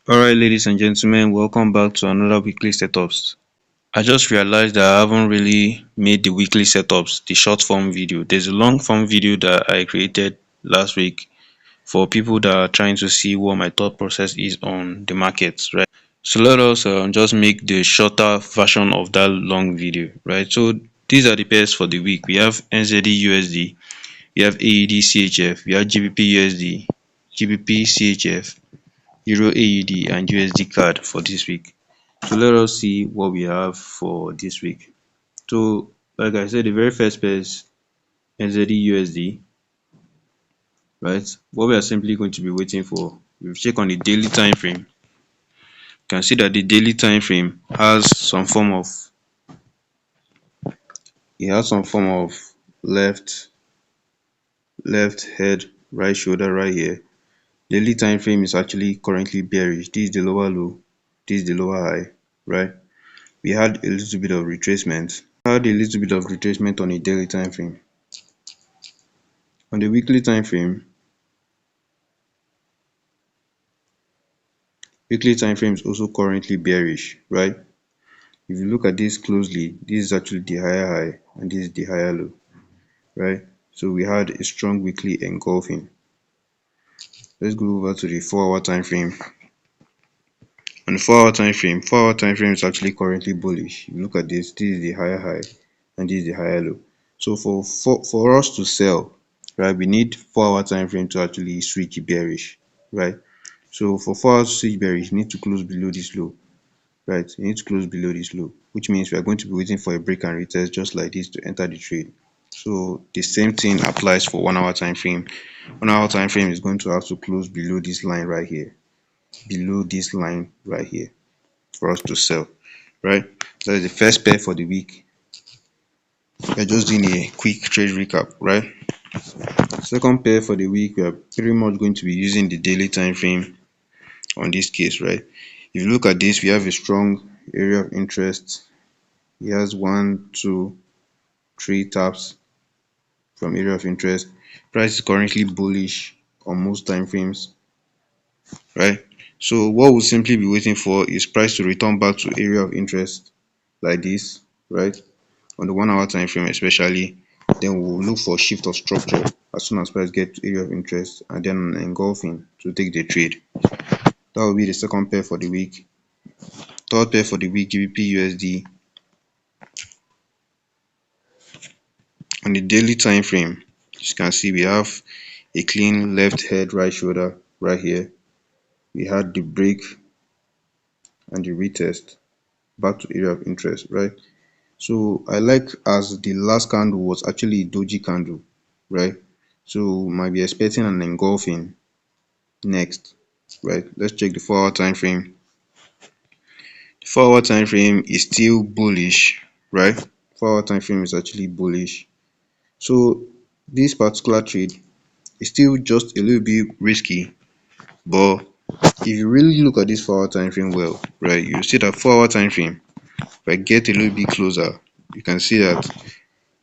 Alright, ladies and gentlemen, welcome back to another weekly setups. I just realized that I haven't really made the weekly setups, the short form video. There's a long form video that I created last week for people that are trying to see what my thought process is on the markets, right? So let us just make the shorter version of that long video, right? So these are the pairs for the week. We have NZDUSD, we have AUDCHF, we have GBPUSD, GBPCHF, EURAUD and USD for this week. So let us see what we have for this week. So like I said, the very first pair is NZDUSD, right? What we are simply going to be waiting for, if you check on the daily time frame, you can see that the daily time frame has some form of left left head, right shoulder right here. Daily time frame is actually currently bearish. This is the lower low, this is the lower high, right? We had a little bit of retracement. On a daily time frame. On the weekly time frame is also currently bearish, right? If you look at this closely, this is actually the higher high and this is the higher low, right? So we had a strong weekly engulfing. Let's go over to the 4-hour time frame. On the 4-hour time frame is actually currently bullish. If you look at this is the higher high and this is the higher low. So for us to sell, right, we need 4-hour time frame to actually switch bearish, right? So for 4 hours to switch bearish, you need to close below this low, right? You need to close below this low, which means we are going to be waiting for a break and retest just like this to enter the trade. So the same thing applies for 1-hour time frame. 1-hour time frame is going to have to close below this line right here, for us to sell, right? So that's the first pair for the week. We're just doing a quick trade recap, right? Second pair for the week, we are pretty much going to be using the daily time frame on this case, right? If you look at this, we have a strong area of interest. It has 1, 2, 3 taps from area of interest. Price is currently bullish on most time frames, right? So what we'll simply be waiting for is price to return back to area of interest like this, right? On the 1-hour time frame especially, then we'll look for shift of structure as soon as price get to area of interest and then an engulfing to take the trade. That will be the second pair for the week. Third pair for the week, GBPUSD. On the daily time frame, as you can see, we have a clean left head, right shoulder right here. We had the break and the retest back to area of interest, right? So I like as the last candle was actually a doji candle, right? So might be expecting an engulfing next, right? Let's check the 4-hour time frame. The 4-hour time frame is still bullish, right? 4-hour time frame is actually bullish. So this particular trade is still just a little bit risky, but if you really look at this 4-hour time frame well, right, you see that 4-hour time frame, if I get a little bit closer, you can see that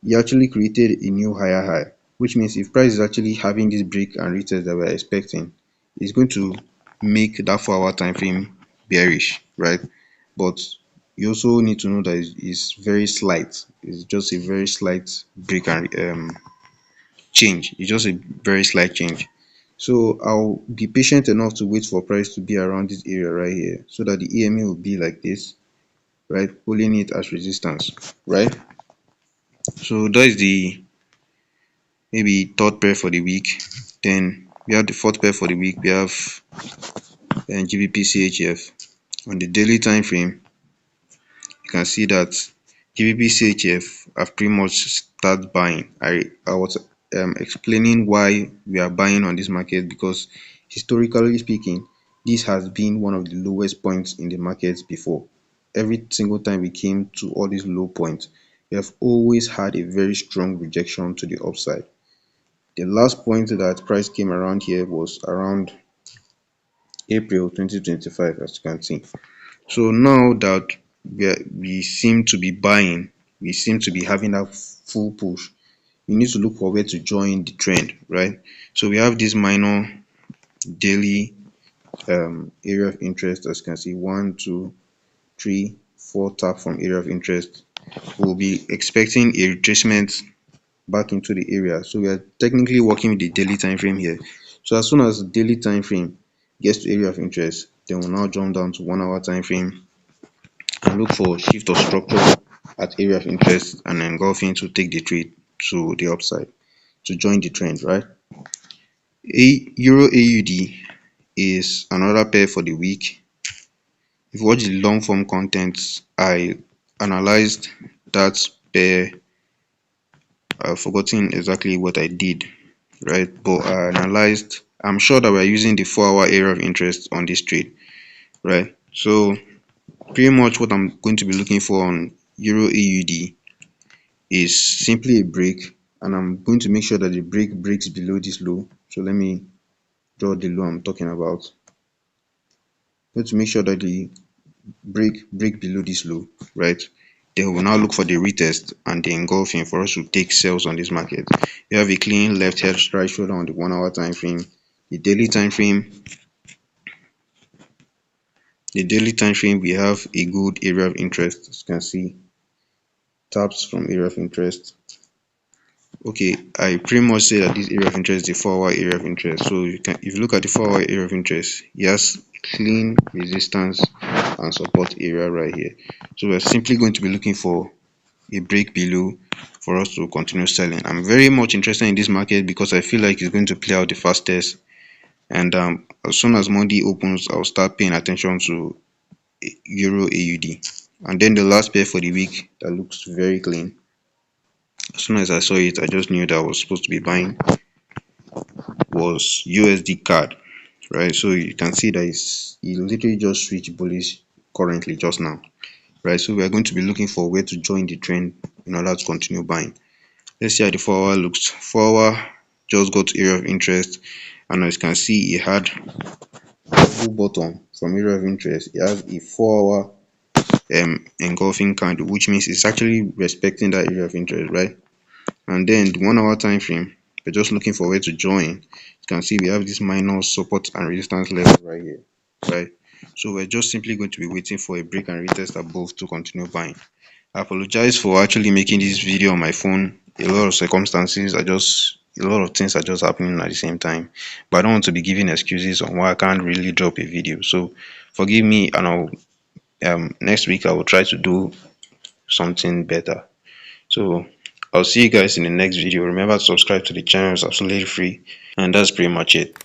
he actually created a new higher high, which means if price is actually having this break and retest that we're expecting, it's going to make that 4-hour time frame bearish, right? But you also need to know that it's very slight. It's just a very slight break and change. It's just a very slight change. So I'll be patient enough to wait for price to be around this area right here, so that the EMA will be like this, right, holding it as resistance, right? So that is the maybe third pair for the week. Then we have the fourth pair for the week. We have GBPCHF. On the daily time frame, you can see that GBPCHF have pretty much start buying. I was explaining why we are buying on this market, because historically speaking, this has been one of the lowest points in the market before. Every single time we came to all these low points, we have always had a very strong rejection to the upside. The last point that price came around here was around April 2025, as you can see. So now that we seem to be buying, we seem to be having that full push, you need to look for where to join the trend, right? So we have this minor daily area of interest. As you can see, 1, 2, 3, 4 tap from area of interest. We'll be expecting a retracement back into the area. So we are technically working with the daily time frame here. So as soon as the daily time frame gets to area of interest, then we'll now jump down to 1 hour time frame and look for shift of structure at area of interest and engulfing to take the trade to the upside to join the trend, right? Euro AUD is another pair for the week. If you watch the long form content, I analyzed that pair. I've forgotten exactly what I did, right? But I analyzed, I'm sure that we're using the 4-hour area of interest on this trade, right? So pretty much what I'm going to be looking for on Euro AUD is simply a break, and I'm going to make sure that the break breaks below this low. So let me draw the low I'm talking about. I'm going to make sure that the break below this low, right? Then we'll now look for the retest and the engulfing for us to take sales on this market. You have a clean left head strike shoulder on the 1 hour time frame. The daily time frame, we have a good area of interest. As you can see, taps from area of interest. Okay, I pretty much say that this area of interest is the 4-hour area of interest. So if you look at the 4-hour area of interest, it has clean resistance and support area right here. So we're simply going to be looking for a break below for us to continue selling. I'm very much interested in this market because I feel like it's going to play out the fastest. And as soon as Monday opens, I'll start paying attention to Euro AUD. And then the last pair for the week that looks very clean. As soon as I saw it, I just knew that I was supposed to be buying was USDCAD, right? So you can see that it literally just switched bullish currently just now, right? So we are going to be looking for where to join the trend in order to continue buying. Let's see how the 4-hour looks. 4-hour just got to area of interest, and as you can see, it had double bottom from area of interest. It has a 4-hour engulfing candle, which means it's actually respecting that area of interest, right? And then the 1 hour time frame, we're just looking for where to join. You can see we have this minor support and resistance level right here, right? So we're just simply going to be waiting for a break and retest above to continue buying. I apologize for actually making this video on my phone. A lot of circumstances a lot of things are just happening at the same time, but I don't want to be giving excuses on why I can't really drop a video. So forgive me, and I'll next week I will try to do something better. So I'll see you guys in the next video. Remember to subscribe to the channel, it's absolutely free, and that's pretty much it.